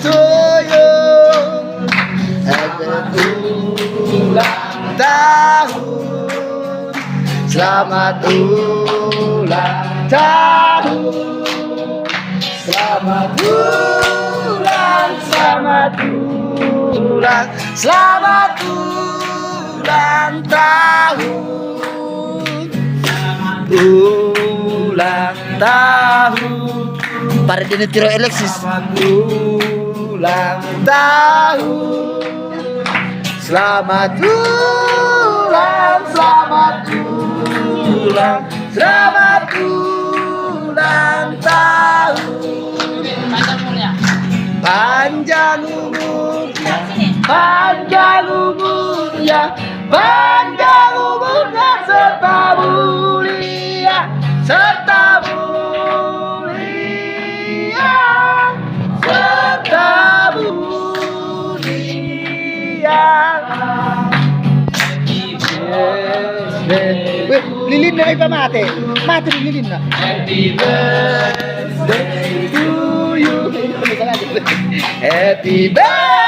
to you. Happy ulang tahun. Selamat ulang tahun. Selamat ulang, selamat ulang, selamat ulang tahun. Ulang tahun. Para dinitiro Alexis. Selamat ulang tahun. Selamat ulang, selamat ulang, selamat ulang tahun. Panjang umurnya, panjang umurnya, panjang umurnya serta mulia, serta mulia, serta mulia. Wait, lilin na iba mate. Mate lilin na. Happy birthday to you. Happy birthday.